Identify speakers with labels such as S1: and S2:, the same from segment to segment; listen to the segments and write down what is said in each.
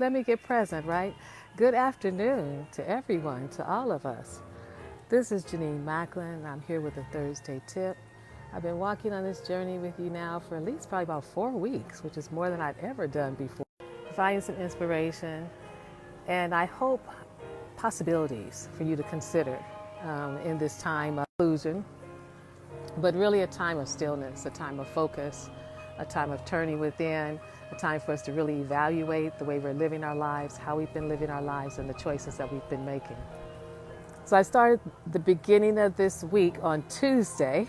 S1: let me get present, right? Good afternoon to everyone, to all of us. This is Jenenne Macklin. I'm here with a Thursday tip. I've been walking on this journey with you now for at least probably about 4 weeks, which is more than I've ever done before. Finding some inspiration, and I hope possibilities for you to consider in this time of illusion, but really a time of stillness, a time of focus, a time of turning within, a time for us to really evaluate the way we're living our lives, how we've been living our lives, and the choices that we've been making. So I started the beginning of this week on Tuesday,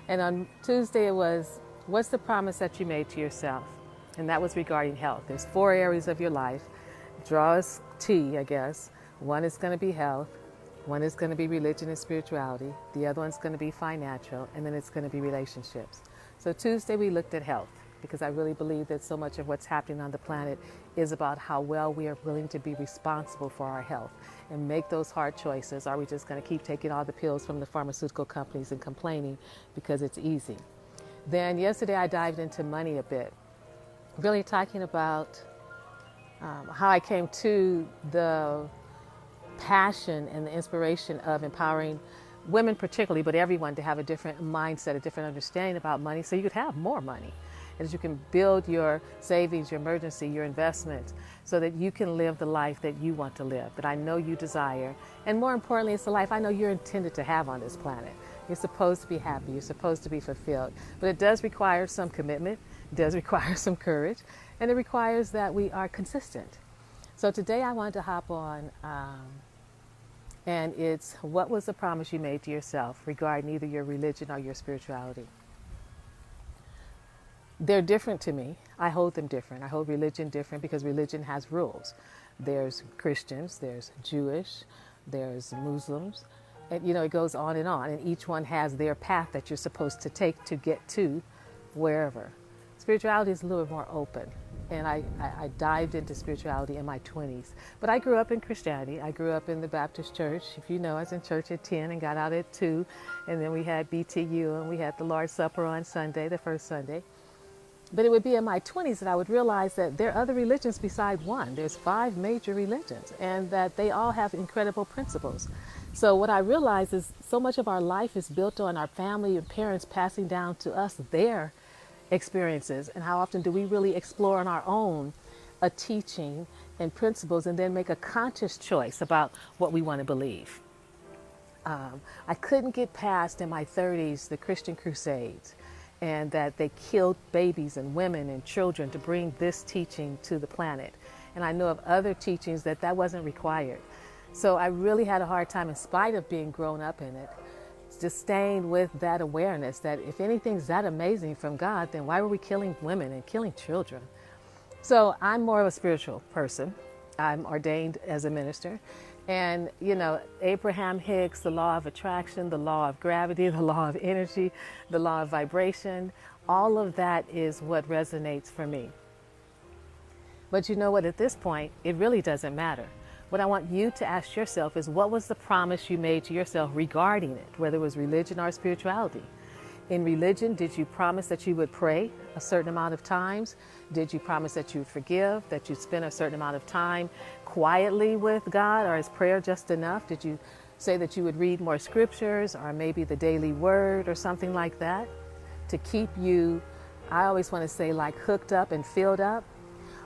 S1: and on Tuesday it was, what's the promise that you made to yourself? And that was regarding health. There's 4 areas of your life. Draw a T, I guess. One is going to be health. One is going to be religion and spirituality. The other one's going to be financial. And then it's going to be relationships. So Tuesday we looked at health, because I really believe that so much of what's happening on the planet is about how well we are willing to be responsible for our health and make those hard choices. Are we just going to keep taking all the pills from the pharmaceutical companies and complaining because it's easy? Then yesterday I dived into money a bit, really talking about how I came to the passion and the inspiration of empowering women particularly, but everyone, to have a different mindset, a different understanding about money, so you could have more money, and that you can build your savings, your emergency, your investments, so that you can live the life that you want to live, that I know you desire. And more importantly, it's the life I know you're intended to have on this planet. You're supposed to be happy, you're supposed to be fulfilled. But it does require some commitment, it does require some courage, and it requires that we are consistent. So today I wanted to hop on, and it's, what was the promise you made to yourself regarding either your religion or your spirituality? They're different to me. I hold them different. I hold religion different because religion has rules. There's Christians, there's Jewish, there's Muslims, and it goes on, and each one has their path that you're supposed to take to get to wherever. Spirituality is a little bit more open, and I dived into spirituality in my 20s. But I grew up in Christianity. I grew up in the Baptist church. If you know, I was in church at 10 and got out at 2, and then we had BTU, and we had the Lord's Supper on Sunday, the first Sunday. But it would be in my 20s that I would realize that there are other religions beside one. There's 5 major religions, and that they all have incredible principles. So what I realized is so much of our life is built on our family and parents passing down to us their experiences, and how often do we really explore on our own a teaching and principles and then make a conscious choice about what we want to believe. I couldn't get past in my 30s the Christian Crusades, and that they killed babies and women and children to bring this teaching to the planet. And I know of other teachings that wasn't required. So I really had a hard time, in spite of being grown up in it, just staying with that awareness that if anything's that amazing from God, then why were we killing women and killing children? So I'm more of a spiritual person. I'm ordained as a minister. And, Abraham Hicks, the law of attraction, the law of gravity, the law of energy, the law of vibration, all of that is what resonates for me. But you know what, at this point, it really doesn't matter. What I want you to ask yourself is, what was the promise you made to yourself regarding it, whether it was religion or spirituality? In religion, did you promise that you would pray a certain amount of times? Did you promise that you would forgive, that you'd spend a certain amount of time quietly with God, or is prayer just enough? Did you say that you would read more scriptures, or maybe the daily word or something like that, to keep you, I always want to say, like hooked up and filled up?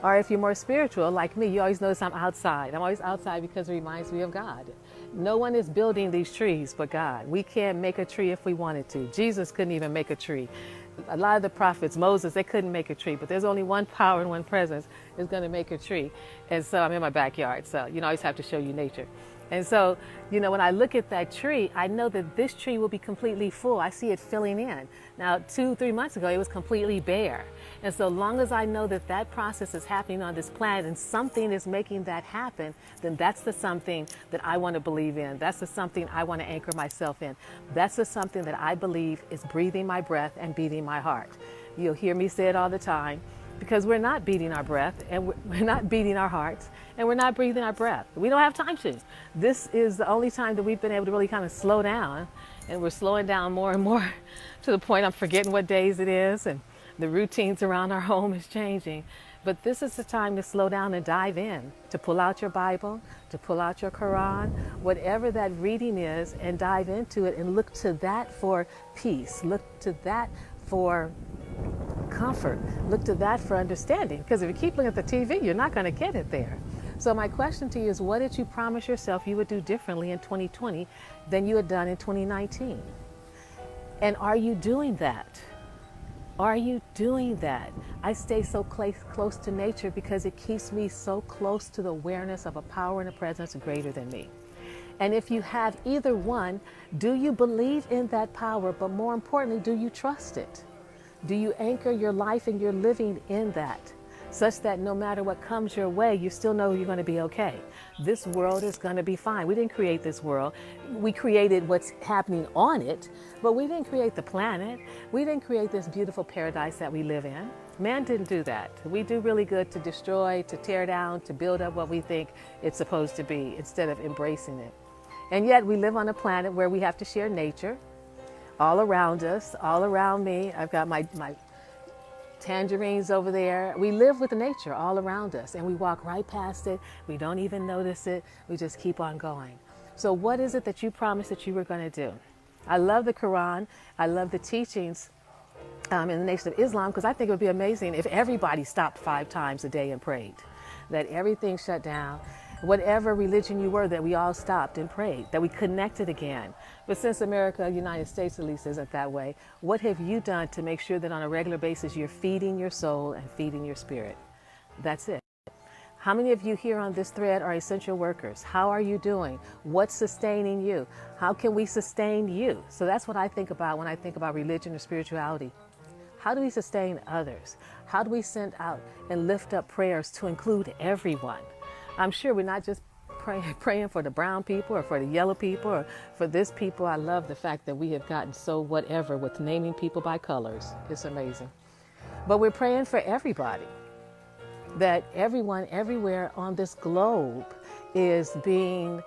S1: Or if you're more spiritual, like me, you always notice I'm outside. I'm always outside because it reminds me of God. No one is building these trees but God. We can't make a tree if we wanted to. Jesus couldn't even make a tree. A lot of the prophets, Moses, they couldn't make a tree, but there's only one power and one presence is going to make a tree. And so I'm in my backyard, so I always have to show you nature. And so, when I look at that tree, I know that this tree will be completely full. I see it filling in. Now, 2-3 months ago, it was completely bare. And so long as I know that that process is happening on this planet and something is making that happen, then that's the something that I want to believe in. That's the something I want to anchor myself in. That's the something that I believe is breathing my breath and beating my heart. You'll hear me say it all the time. Because we're not beating our breath, and we're not beating our hearts, and we're not breathing our breath. We don't have time to. This is the only time that we've been able to really kind of slow down, and we're slowing down more and more to the point I'm forgetting what days it is, and the routines around our home is changing. But this is the time to slow down and dive in, to pull out your Bible, to pull out your Quran, whatever that reading is, and dive into it and look to that for peace. Look to that for comfort. Look to that for understanding. Because if you keep looking at the TV, you're not going to get it there. So my question to you is, what did you promise yourself you would do differently in 2020 than you had done in 2019? And are you doing that? Are you doing that? I stay so close to nature because it keeps me so close to the awareness of a power and a presence greater than me. And if you have either one, do you believe in that power? But more importantly, do you trust it? Do you anchor your life and your living in that, such that no matter what comes your way, you still know you're going to be okay? This world is going to be fine. We didn't create this world. We created what's happening on it, but we didn't create the planet. We didn't create this beautiful paradise that we live in. Man didn't do that. We do really good to destroy, to tear down, to build up what we think it's supposed to be instead of embracing it. And yet we live on a planet where we have to share nature all around us, all around me. I've got my tangerines over there. We live with nature all around us, and we walk right past it. We don't even notice it. We just keep on going. So what is it that you promised that you were going to do? I love the Quran. I love the teachings in the Nation of Islam, because I think it would be amazing if everybody stopped 5 times a day and prayed, that everything shut down. Whatever religion you were, that we all stopped and prayed, that we connected again. But since America, United States at least, isn't that way, what have you done to make sure that on a regular basis you're feeding your soul and feeding your spirit? That's it. How many of you here on this thread are essential workers? How are you doing? What's sustaining you? How can we sustain you? So that's what I think about when I think about religion or spirituality. How do we sustain others? How do we send out and lift up prayers to include everyone? I'm sure we're not just praying for the brown people or for the yellow people or for this people. I love the fact that we have gotten so whatever with naming people by colors. It's amazing. But we're praying for everybody, that everyone everywhere on this globe is being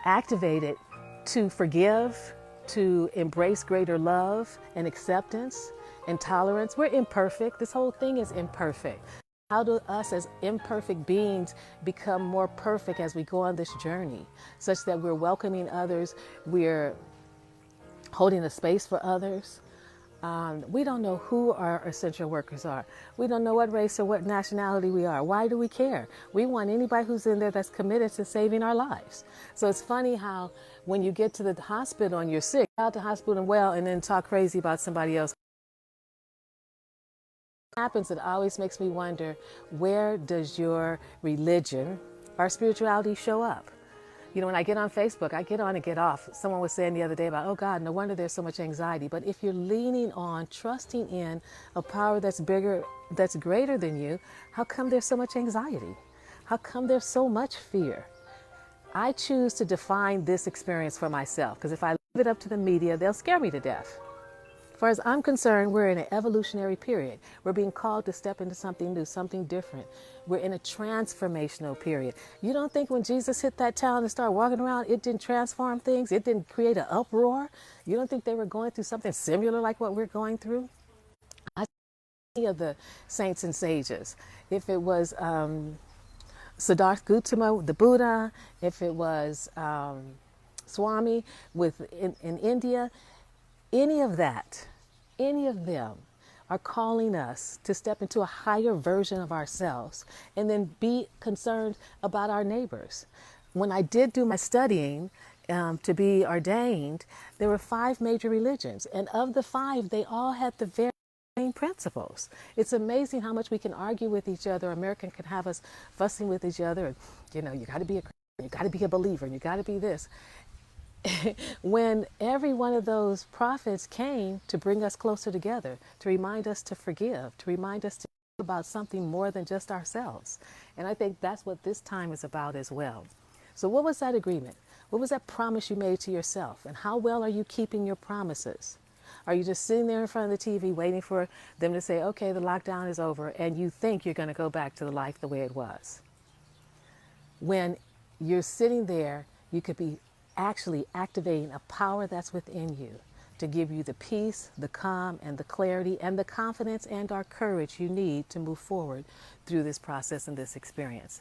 S1: activated to forgive, to embrace greater love and acceptance and tolerance. We're imperfect. This whole thing is imperfect. How do us as imperfect beings become more perfect as we go on this journey, such that we're welcoming others, we're holding a space for others? We don't know who our essential workers are. We don't know what race or what nationality we are. Why do we care? We want anybody who's in there that's committed to saving our lives. So it's funny how when you get to the hospital and you're sick, out to hospital and well, and then talk crazy about somebody else. Happens, it always makes me wonder, where does your religion or spirituality show up? You know, when I get on Facebook, I get on and get off. Someone was saying the other day about, oh God, no wonder there's so much anxiety. But if you're leaning on, trusting in a power that's bigger, that's greater than you, how come there's so much anxiety? How come there's so much fear? I choose to define this experience for myself, because if I leave it up to the media, they'll scare me to death. As far as I'm concerned, we're in an evolutionary period. We're being called to step into something new, something different. We're in a transformational period. You don't think when Jesus hit that town and started walking around, it didn't transform things? It didn't create an uproar? You don't think they were going through something similar like what we're going through? I see of the saints and sages. If it was Siddhartha Gautama, the Buddha, if it was Swami in India, any of them are calling us to step into a higher version of ourselves and then be concerned about our neighbors. When I did do my studying to be ordained, there were 5 major religions, and of the 5, they all had the very same principles. It's amazing how much we can argue with each other. American can have us fussing with each other. And, you know, you got to be a Christian, you got to be a believer, and you got to be this. When every one of those prophets came to bring us closer together, to remind us to forgive, to remind us to think about something more than just ourselves. And I think that's what this time is about as well. So what was that agreement? What was that promise you made to yourself? And how well are you keeping your promises? Are you just sitting there in front of the TV waiting for them to say, okay, the lockdown is over, and you think you're going to go back to the life the way it was? When you're sitting there, you could be actually activating a power that's within you, to give you the peace, the calm, and the clarity, and the confidence and our courage you need to move forward through this process and this experience.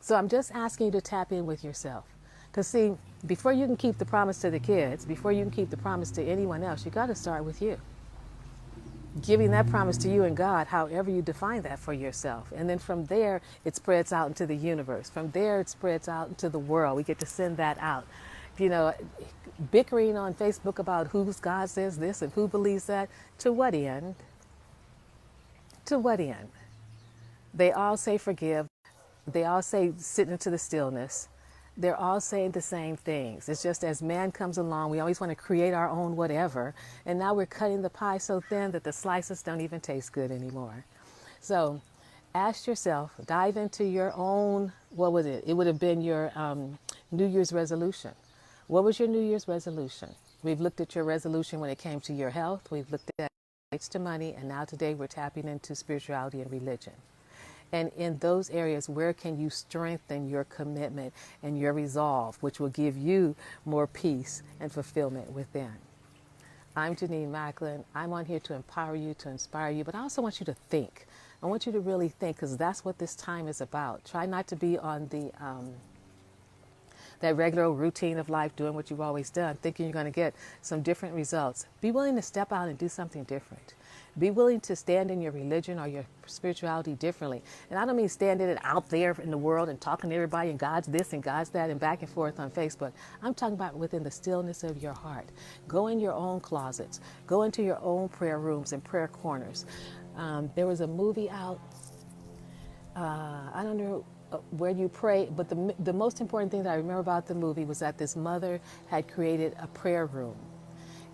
S1: So I'm just asking you to tap in with yourself. Because see, before you can keep the promise to the kids, before you can keep the promise to anyone else, you got to start with you. Giving that promise to you and God, however you define that for yourself. And then from there, it spreads out into the universe. From there, it spreads out into the world. We get to send that out. You know, bickering on Facebook about whose God says this and who believes that, to what end? To what end? They all say forgive. They all say sit into the stillness. They're all saying the same things. It's just as man comes along, we always want to create our own whatever. And now we're cutting the pie so thin that the slices don't even taste good anymore. So ask yourself, dive into your own, what was it? It would have been your New Year's resolution. What was your New Year's resolution? We've looked at your resolution when it came to your health. We've looked at rights to money. And now today we're tapping into spirituality and religion. And in those areas, where can you strengthen your commitment and your resolve, which will give you more peace and fulfillment within? I'm Jenenne Macklin. I'm on here to empower you, to inspire you, but I also want you to think. I want you to really think, because that's what this time is about. Try not to be on the that regular routine of life, doing what you've always done, thinking you're going to get some different results. Be willing to step out and do something different. Be willing to stand in your religion or your spirituality differently. And I don't mean standing it out there in the world and talking to everybody and God's this and God's that and back and forth on Facebook. I'm talking about within the stillness of your heart. Go in your own closets. Go into your own prayer rooms and prayer corners. There was a movie out, I don't know where you pray, but the most important thing that I remember about the movie was that this mother had created a prayer room.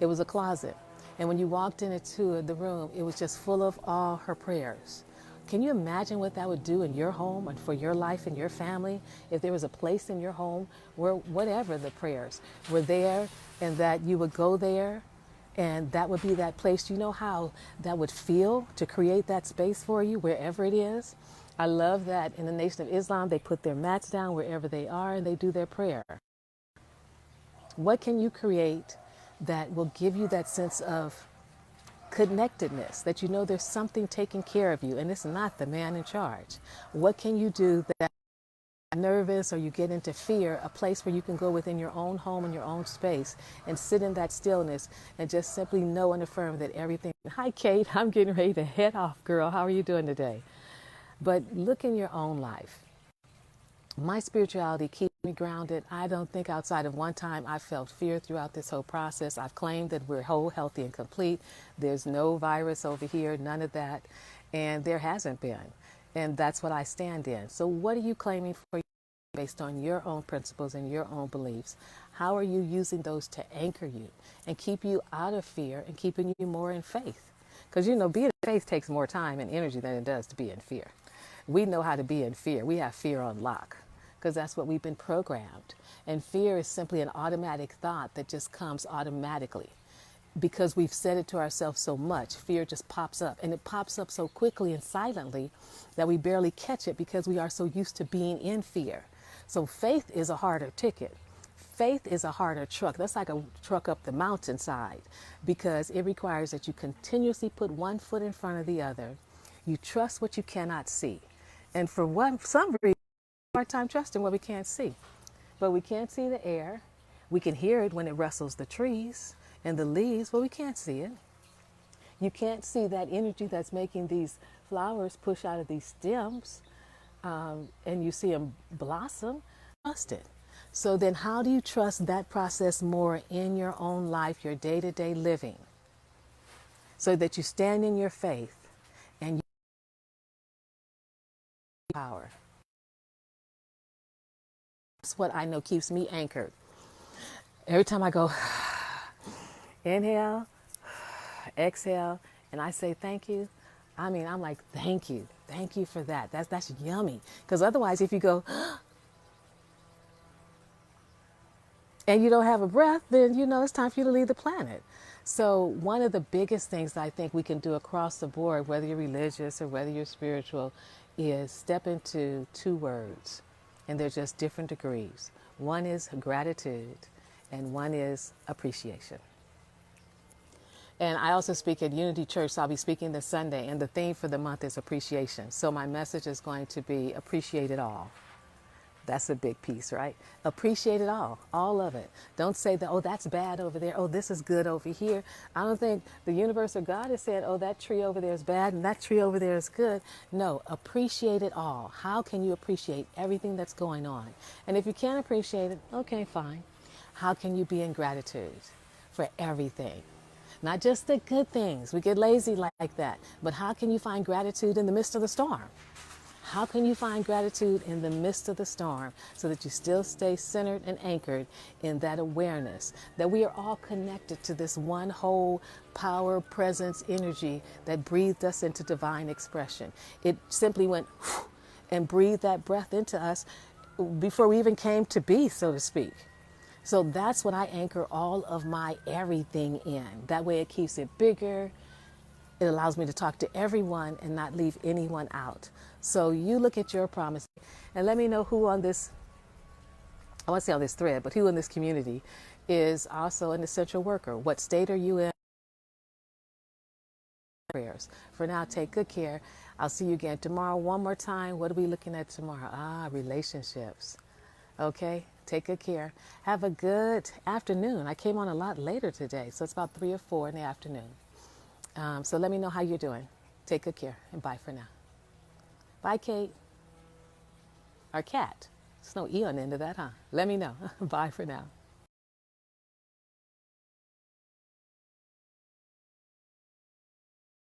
S1: It was a closet. And when you walked into the room, it was just full of all her prayers. Can you imagine what that would do in your home and for your life and your family if there was a place in your home where whatever the prayers were there, and that you would go there and that would be that place? Do you know how that would feel to create that space for you wherever it is? I love that in the Nation of Islam, they put their mats down wherever they are and they do their prayer. What can you create that will give you that sense of connectedness, that you know there's something taking care of you and it's not the man in charge? What can you do that nervous or you get into fear, a place where you can go within your own home and your own space and sit in that stillness and just simply know and affirm that everything. Hi, Kate. I'm getting ready to head off, girl. How are you doing today? But look in your own life. My spirituality keeps me grounded. I don't think outside of one time I felt fear throughout this whole process. I've claimed that we're whole, healthy, and complete. There's no virus over here, none of that. And there hasn't been. And that's what I stand in. So what are you claiming for based on your own principles and your own beliefs? How are you using those to anchor you and keep you out of fear and keeping you more in faith? Because, you know, being in faith takes more time and energy than it does to be in fear. We know how to be in fear. We have fear on lock because that's what we've been programmed. And fear is simply an automatic thought that just comes automatically. Because we've said it to ourselves so much, fear just pops up. And it pops up so quickly and silently that we barely catch it because we are so used to being in fear. So faith is a harder ticket. Faith is a harder truck. That's like a truck up the mountainside because it requires that you continuously put one foot in front of the other. You trust what you cannot see. And for some reason, we have a hard time trusting what we can't see. But we can't see the air. We can hear it when it rustles the trees and the leaves, but we can't see it. You can't see that energy that's making these flowers push out of these stems, and you see them blossom. Trust it. So then how do you trust that process more in your own life, your day-to-day living, so that you stand in your faith and you power? That's what I know keeps me anchored. Every time I go, inhale, exhale, and I say thank you, I mean, I'm like, thank you for that. That's yummy. Because otherwise, if you go, and you don't have a breath, then you know it's time for you to leave the planet. So one of the biggest things I think we can do across the board, whether you're religious or whether you're spiritual, is step into two words. And they're just different degrees. One is gratitude and one is appreciation. And I also speak at Unity Church, so I'll be speaking this Sunday. And the theme for the month is appreciation. So my message is going to be appreciate it all. That's a big piece, right? Appreciate it all of it. Don't say that, oh, that's bad over there. Oh, this is good over here. I don't think the universe or God is saying, oh, that tree over there is bad and that tree over there is good. No, appreciate it all. How can you appreciate everything that's going on? And if you can't appreciate it, okay, fine. How can you be in gratitude for everything? Not just the good things. We get lazy like that. But how can you find gratitude in the midst of the storm? How can you find gratitude in the midst of the storm so that you still stay centered and anchored in that awareness that we are all connected to this one whole power, presence, energy that breathed us into divine expression? It simply went and breathed that breath into us before we even came to be, so to speak. So that's what I anchor all of my everything in. That way it keeps it bigger. It allows me to talk to everyone and not leave anyone out. So you look at your promise and let me know who on this, I won't say on this thread, but who in this community is also an essential worker. What state are you in? Prayers. For now, take good care. I'll see you again tomorrow. One more time. What are we looking at tomorrow? Relationships. Okay, take good care. Have a good afternoon. I came on a lot later today, so it's about 3 or 4 in the afternoon. So let me know how you're doing. Take good care and bye for now. Bye, Kate. Our cat. There's no E on the end of that, huh? Let me know. Bye for now.